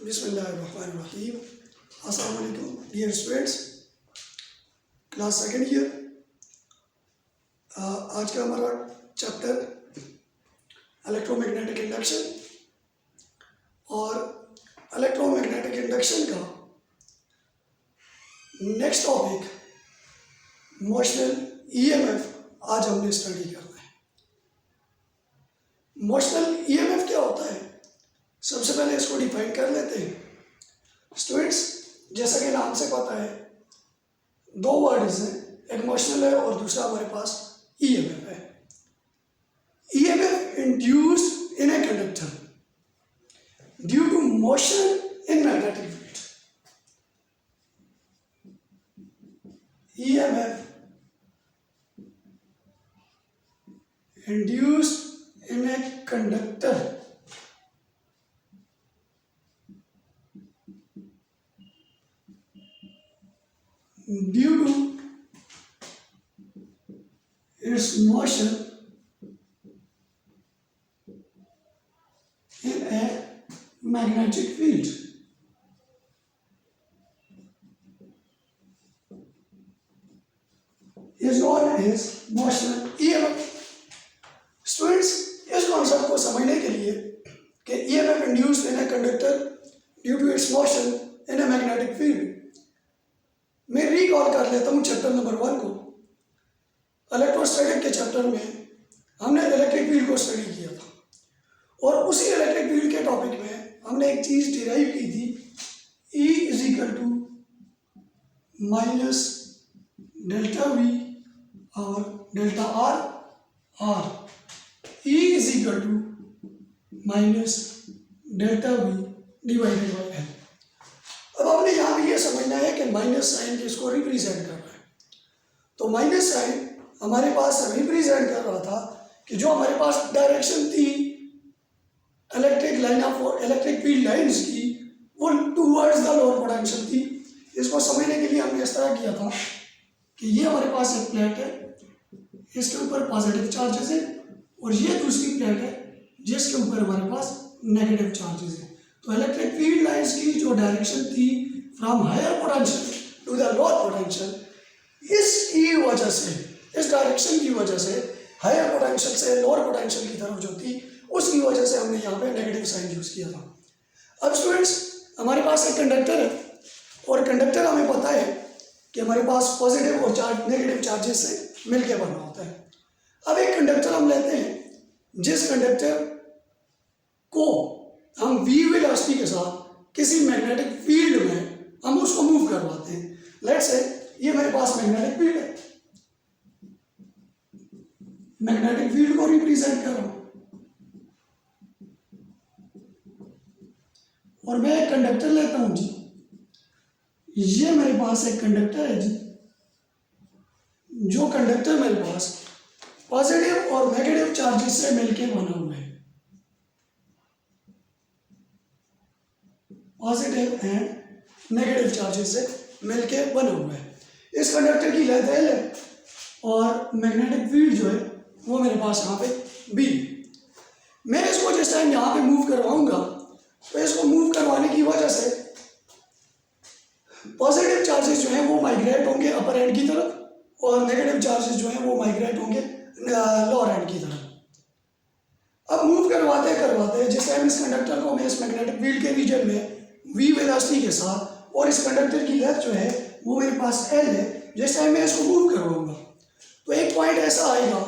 बिस्मिल्लाहिर्रहमानिर्रहीम। अस्सलाम वालेकुम dear students, class second year. आज का हमारा चैप्टर इलेक्ट्रोमैग्नेटिक इंडक्शन, और इलेक्ट्रोमैग्नेटिक इंडक्शन का नेक्स्ट टॉपिक मोशनल ईएमएफ आज हमने स्टडी करना है। मोशनल ईएमएफ क्या होता है, सबसे पहले इसको डिफाइन कर लेते हैं। स्टूडेंट्स, जैसा कि नाम से पता है, दो वर्ड्स हैं, एक मोशनल है और दूसरा हमारे पास ईएमएफ है। EMF induced in a conductor due to motion in magnetic field. EMF induced in a conductor due to its motion in a magnetic field. Is known as motional EMF. Students, इस concept को समझने के लिए कि EMF induced in a conductor due to its motion in a magnetic field, मैं recall कर लेता हूँ चैप्टर नंबर 1 को। इलेक्ट्रोस्टैटिक के चैप्टर में हमने इलेक्ट्रिक फील्ड को स्टडी किया था, और उसी इलेक्ट्रिक फील्ड के टॉपिक में हमने एक चीज़ डिराइव की थी, E = माइनस डेल्टा वी और delta R. E = minus delta we divided by L. अब हमने यहाँ भी ये समझना है कि माइनस साइन किसको रिप्रेजेंट कर रहा है। तो माइनस साइन हमारे पास रिप्रेजेंट कर रहा था कि जो हमारे पास डायरेक्शन थी electric line of electric field lines की, वो टूवर्ड्स द लोअर पोटेंशियल थी। इसको समझने के लिए हमने इस तरह किया था कि ये हमारे पास एक प्लेट है, इसके ऊपर पॉजिटिव चार्जेस है, और ये दूसरी प्लेट है जिसके ऊपर हमारे पास नेगेटिव चार्जेस है। तो इलेक्ट्रिक फील्ड लाइंस की जो डायरेक्शन थी from higher potential to the lower potential, इसकी वजह से, इस डायरेक्शन की वजह से हायर पोटेंशियल से लोअर पोटेंशियल की तरफ जो थी, उसकी वजह से हमने यहाँ पे नेगेटिव साइन यूज़ किया था। अब स्टूडेंट्स, हमारे पास एक कंडक्टर है, और कंडक्टर हमें पता है कि हमारे पास पॉजिटिव और नेगेटिव चार्जेस से मिलकर बना होता है। अब एक कंडक्टर हम लेते हैं, जिस कंडक्टर को हम v वेलोसिटी के साथ किसी मैग्नेटिक फील्ड में हम उसको मूव करवाते हैं। लेट्स से ये मेरे पास मैग्नेटिक फील्ड है, मैग्नेटिक फील्ड को रिप्रेजेंट कर रहा हूं, और मैं एक कंडक्टर लेता हूं जी। ये मेरे पास एक कंडक्टर है जी, जो कंडक्टर मेरे पास पॉजिटिव और नेगेटिव चार्जेस से मिलकर बना हुआ है, पॉजिटिव एंड नेगेटिव चार्जेस से मिलके बना हुआ है। इस कंडक्टर की लेंथ L है, और मैग्नेटिक फील्ड जो है वो मेरे पास यहाँ पे B। मैं इसको जिस टाइम यहाँ पे मूव करवाऊंगा, तो इसको मूव करवाने की वजह से पॉजिटिव चार्जेस जो हैं वो माइग्रेट होंगे अपर एंड की तरफ, और नेगेटिव चार्जेस जो हैं वो माइग्रेट होंगे लोअर एंड की तरफ। अब मूव करवाते करवाते जिस टाइम इस कंडक्टर को मैं इस मैग्नेटिक फील्ड के रीजन में v वेलोसिटी के साथ, और इस कंडक्टर की लेंथ जो है वो मेरे पास L है, जिस टाइम मैं इसको मूव करवाऊंगा, तो एक पॉइंट ऐसा आएगा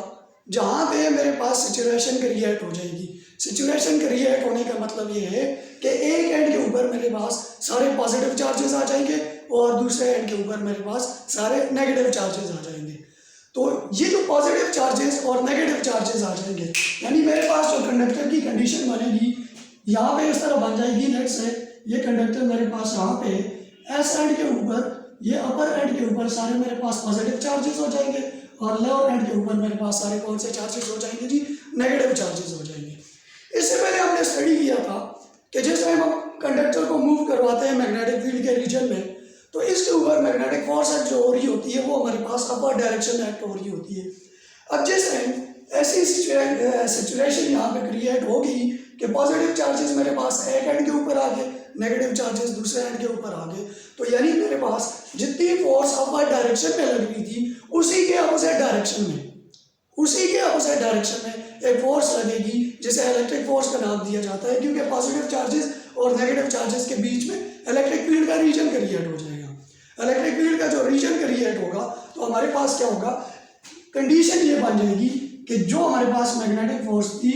जहाँ पे मेरे पास सिचुएशन क्रिएट हो जाएगी। सिचुएशन क्रिएट होने का मतलब ये है कि एक एंड के ऊपर मेरे पास सारे पॉजिटिव चार्जेस आ जाएंगे, और दूसरे एंड के ऊपर मेरे पास सारे नेगेटिव चार्जेस आ जाएंगे। तो ये जो पॉजिटिव चार्जेस और नेगेटिव चार्जेस आ जाएंगे, यानी मेरे पास जो कंडक्टर की कंडीशन बनेगी यहाँ पे इस तरह बन जाएगी। लेट्स से ये कंडक्टर मेरे पास यहाँ पे एस एंड के ऊपर, ये अपर एंड के ऊपर सारे मेरे पास पॉजिटिव चार्जेस हो जाएंगे, और लोअर एंड के ऊपर मेरे पास सारे कौन से चार्जेस हो जाएंगे जी, नेगेटिव चार्जेस हो जाएंगे। इससे पहले हमने स्टडी किया था कि जिस टाइम हम कंडक्टर को मूव करवाते हैं मैग्नेटिक फील्ड के रीजन में, तो इसके ऊपर मैग्नेटिक फोर्स एक्ट जो हो रही होती है वो हमारे पास अपर डायरेक्शन एक्ट हो रही होती है। अब जिस टाइम ऐसी सिचुएशन यहाँ पे क्रिएट होगी कि पॉजिटिव चार्जेस मेरे पास एक एंड के ऊपर आ गए, नेगेटिव चार्जेस दूसरे एंड के ऊपर आ गए। तो यानी मेरे पास जितनी फोर्स अपवर्ड डायरेक्शन में लग रही थी उसी के अपोजिट डायरेक्शन में एक फोर्स लगेगी जिसे इलेक्ट्रिक फोर्स का नाम दिया जाता है, क्योंकि पॉजिटिव चार्जेस और नेगेटिव चार्जेस के बीच में इलेक्ट्रिक फील्ड का रीजन क्रिएट हो जाएगा। इलेक्ट्रिक फील्ड का जो रीजन क्रिएट होगा तो हमारे पास क्या होगा, कंडीशन ये बन जाएगी कि जो हमारे पास मैग्नेटिक फोर्स थी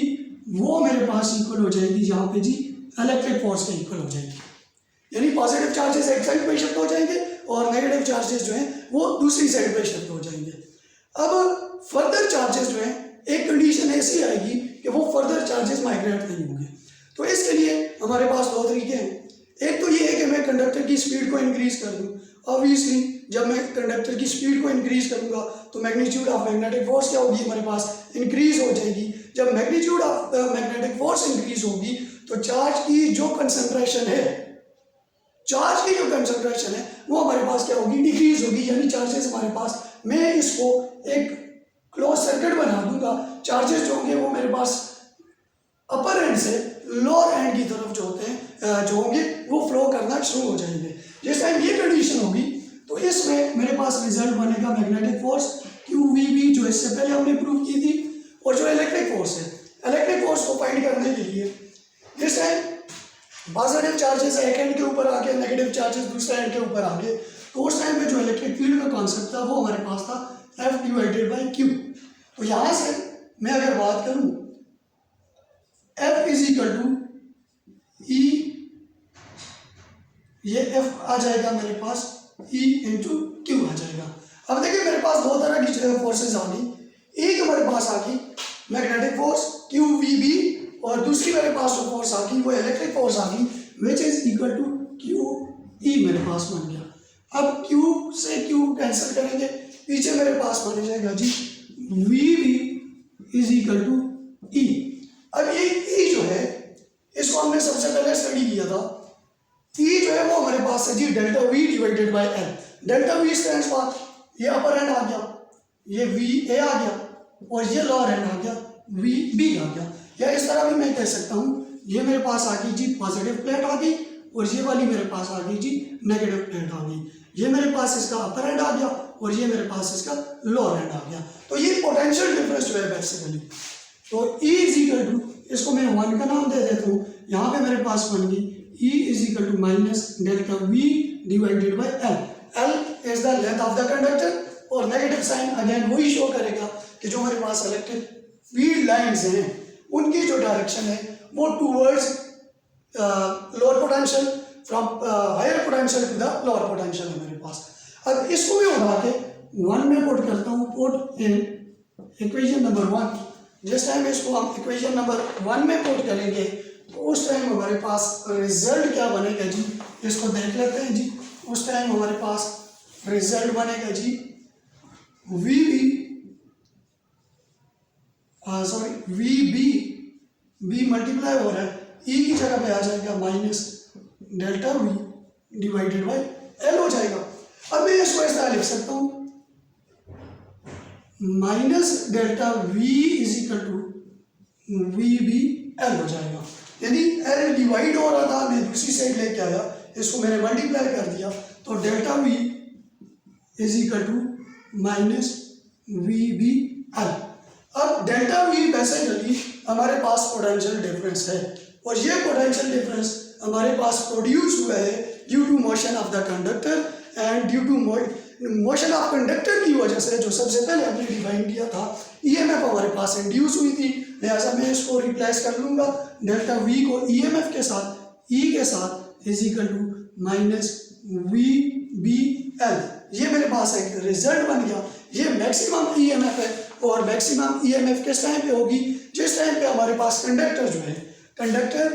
वो मेरे पास इक्वल हो जाएगी जहाँ पे जी इलेक्ट्रिक फोर्स के इक्वल हो जाएगी। यानी पॉजिटिव चार्जेस एक साइड पे शिफ्ट हो जाएंगे और नेगेटिव चार्जेस जो हैं वो दूसरी साइड पे शिफ्ट हो जाएंगे। अब फर्दर चार्जेस जो हैं एक कंडीशन ऐसी आएगी कि वो फर्दर चार्जेस माइग्रेट नहीं होंगे। तो इसके लिए हमारे पास दो तरीके हैं। एक तो ये है कि मैं कंडक्टर की स्पीड को इंक्रीज कर दूँ। ऑब्वियसली जब मैं कंडक्टर की स्पीड को इंक्रीज करूंगा तो मैग्नीट्यूड ऑफ मैग्नेटिक फोर्स क्या होगी, हमारे पास इंक्रीज हो जाएगी। जब magnitude of magnetic force increase होगी तो चार्ज की जो कंसंट्रेशन है वो हमारे पास क्या होगी, डिक्रीज होगी। यानी चार्जेस हमारे पास, मैं इसको एक क्लोज सर्किट बना दूंगा, चार्जेस जो होंगे वो मेरे पास अपर एंड से लोअर एंड की तरफ जो होते हैं जो होंगे वो फ्लो करना शुरू हो जाएंगे। जिस टाइम ये कंडीशन होगी तो इसमें मेरे पास रिजल्ट बनेगा मैग्नेटिक फोर्स QVB जो इससे पहले हमने प्रूव की थी, और जो इलेक्ट्रिक फोर्स है, इलेक्ट्रिक फोर्स को फाइंड करने के लिए जिस टाइम पॉजिटिव चार्जेस एक एंड के ऊपर आ गए, नेगेटिव चार्जेस दूसरे एंड के ऊपर आ गए, तो उस टाइम में जो इलेक्ट्रिक फील्ड का कॉन्सेप्ट था वो हमारे पास था F/Q। तो यहाँ से मैं अगर बात करूँ F = E, ये F आ जाएगा मेरे पास E × Q आ जाएगा। अब देखिए मेरे पास दो तरह की फोर्सेस आ गई। एक हमारे पास आ गई मैग्नेटिक फोर्स QVB और दूसरी मेरे पास जो फोर्स आ गई वो इलेक्ट्रिक फोर्स आ गई which is equal to QE मेरे पास बन गया। अब Q से Q कैंसिल करेंगे, पीछे मेरे पास बन जाएगा जी VB = E। अब ये E जो है इसको हमने सबसे पहले स्टडी किया था। E जो है वो हमारे पास है जी ΔV/L। ΔV स्टैंड्स फॉर, ये अपर एंड आ गया, ये VA आ गया और ये लोअर एंड आ गया VB आ गया। या इस तरह भी मैं कह सकता हूँ, ये मेरे पास आ गई जी पॉजिटिव प्लेट आ गई और ये वाली मेरे पास आ गई जी नेगेटिव प्लेट आ गई। ये मेरे पास इसका अपर एंड आ गया और ये मेरे पास इसका लोअर एंड आ गया। तो ये पोटेंशियल डिफरेंस जो है बेसिकली, तो E = इसको मैं 1 का नाम दे देता हूँ। यहाँ पे मेरे पास बन गई E = -ΔV/L। L is the length of the conductor और नेगेटिव साइन अगेन वही शो करेगा कि जो हमारे पास इलेक्ट्रिक फील्ड लाइंस हैं उनकी जो डायरेक्शन है वो towards lower potential, from higher potential to the lower potential है मेरे पास। अब इसको मैं उठा के 1 में पुट करता हूँ, पुट इन इक्वेशन नंबर 1। जिस टाइम इसको हम इक्वेशन नंबर 1 में पुट करेंगे तो उस टाइम हमारे पास रिजल्ट क्या बनेगा जी, इसको देख लेते हैं जी। उस टाइम हमारे पास रिजल्ट बनेगा जी VB मल्टीप्लाई हो रहा है, E की जगह पे आ जाएगा -ΔV/L हो जाएगा। अब मैं इसको ऐसा लिख सकता हूँ -ΔV = VBL हो जाएगा। यानी L डिवाइड हो रहा था, मैं दूसरी साइड लेके आया, इसको मैंने मल्टीप्लाई कर दिया, तो ΔV = -VBL। अब ΔV बेसिकली हमारे पास पोटेंशियल डिफरेंस है और ये पोटेंशियल डिफरेंस हमारे पास प्रोड्यूस हुआ है due to motion of the conductor and due to motion of conductor की वजह से, जो सबसे पहले हमने डिफाइन किया था, EMF हमारे पास इंड्यूस हुई थी। लिहाजा मैं इसको रिप्लेस कर लूँगा, ΔV को EMF के साथ, E के साथ = -VBL। ये मेरे पास एक रिजल्ट बन गया। ये मैक्सिमम EMF है और मैक्सिमम EMF किस टाइम पे होगी, जिस टाइम पे हमारे पास कंडक्टर जो है, conductor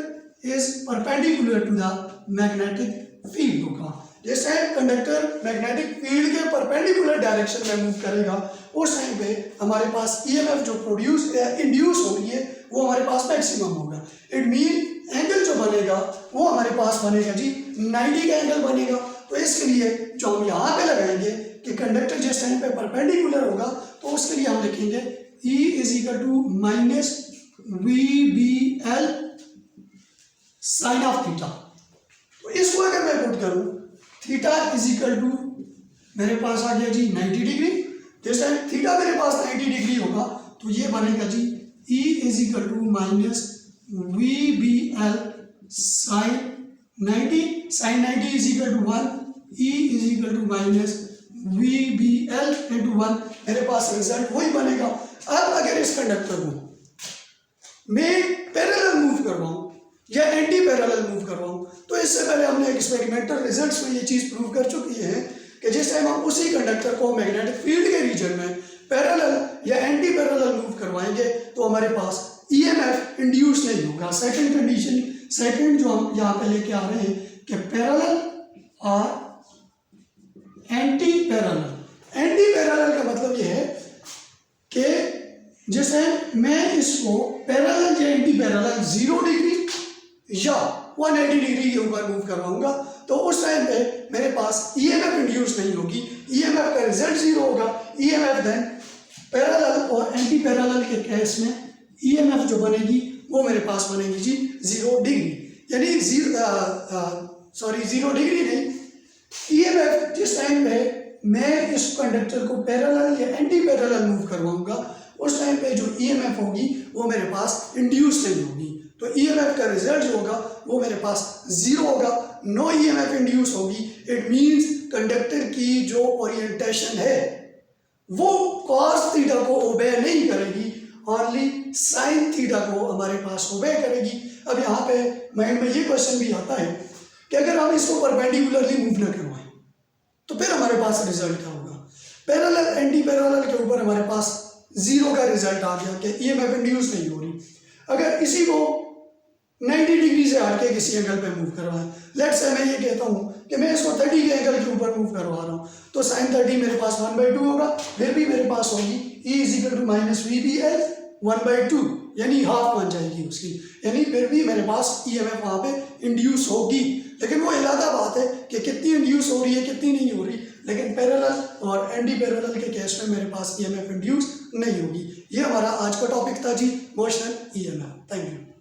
is perpendicular to the magnetic field होगा। जिस टाइम कंडक्टर मैग्नेटिक फील्ड के परपेंडिकुलर डायरेक्शन में मूव करेगा उस टाइम पे हमारे पास EMF जो प्रोड्यूस इंड्यूस हो रही है वो हमारे पास मैक्सिमम होगा। इट मीन एंगल जो बनेगा वो हमारे पास बनेगा जी 90 का एंगल बनेगा। तो इसके लिए जो हम यहाँ पे लगाएंगे कि कंडक्टर जिस टाइम पे परपेंडिकुलर होगा तो उसके लिए हम लिखेंगे E = -VBL sine of theta. तो इसको अगर मैं पुट करूं, थीटा इज इक्वल टू मेरे पास आ गया जी 90 डिग्री। जिस टाइम थीटा मेरे पास 90 डिग्री होगा तो ये बनेगा जी E is equal to minus V B L sine 90। Sine 90 is equal to 1, E is equal to minus V B L into 1। मेरे पास रिजल्ट वही बनेगा। अब अगर इस कंडक्टर को मैं पैरेलल मूव करवाऊं या एंटी पैरेलल मूव करवाऊं, तो इससे पहले हमने एक्सपेरिमेंटल रिजल्ट्स में ये चीज़ प्रूव कर चुकी है कि जिस टाइम हम उसी कंडक्टर को मैग्नेटिक फील्ड के रीजन में पैरेलल या एंटी पैरेलल मूव करवाएंगे तो हमारे पास ईएमएफ इंड्यूस नहीं होगा। सेकंड कंडीशन, सेकंड जो हम यहाँ पे लेके आ रहे हैं कि पैरेलल और एंटी पैरेलल। एंटी पैरेलल का मतलब ये है कि जैसे मैं इसको पैरेलल या एंटी पैरेलल 0 डिग्री या 180 डिग्री के ऊपर मूव करवाऊंगा तो उस टाइम पे मेरे पास ईएमएफ इंड्यूस नहीं होगी, ईएमएफ का रिजल्ट 0 होगा। ईएमएफ देन पैरेलल और एंटी पैरेलल के केस में ईएमएफ जो बनेगी वो मेरे पास बनेगी जी 0 डिग्री, यानी 0 डिग्री नहीं। ईएमएफ जिस टाइम पे मैं इस कंडक्टर को पैरेलल या एंटी पैरेलल मूव करवाऊंगा उस टाइम पे जो ईएमएफ होगी वो मेरे पास इंड्यूस नहीं होगी। तो ईएमएफ का रिजल्ट जो होगा वो मेरे पास 0 होगा, नो ईएमएफ इंड्यूस होगी। इट मींस कंडक्टर की जो ओरिएंटेशन है वो कॉस थीटा को ओबे नहीं करेगी, ओनली साइन थीटा को हमारे पास ओबे करेगी। अब यहाँ पे माइंड में ये क्वेश्चन भी आता है कि अगर हम इसको परपेंडिकुलरली मूव ना करवाएं तो फिर हमारे पास रिजल्ट क्या होगा। पैरेलल एंटी पैरेलल के ऊपर हमारे पास 0 का रिजल्ट आ गया कि ईएमएफ इंड्यूस नहीं हो रही। अगर इसी को 90 डिग्री से हट के किसी एंगल पे मूव करवाएं, लेट्स से मैं ये कहता हूँ कि मैं इसको 30 के एंगल के ऊपर मूव करवा रहा हूँ तो साइन 30 मेरे पास 1/2 होगा, फिर भी मेरे पास होगी E is equal to minus V B L 1/2, यानी हाफ बन जाएगी उसकी, यानी फिर भी मेरे पास ईएमएफ वहाँ पे इंड्यूस होगी। लेकिन वो अलग बात है कि कितनी इंड्यूस हो रही है कितनी नहीं हो रही, लेकिन पैरेलल और एंटी पैरेलल के केस में मेरे पास ईएमएफ इंड्यूस नहीं होगी। ये हमारा आज का टॉपिक था जी, मोशनल ईएमएफ। Thank you.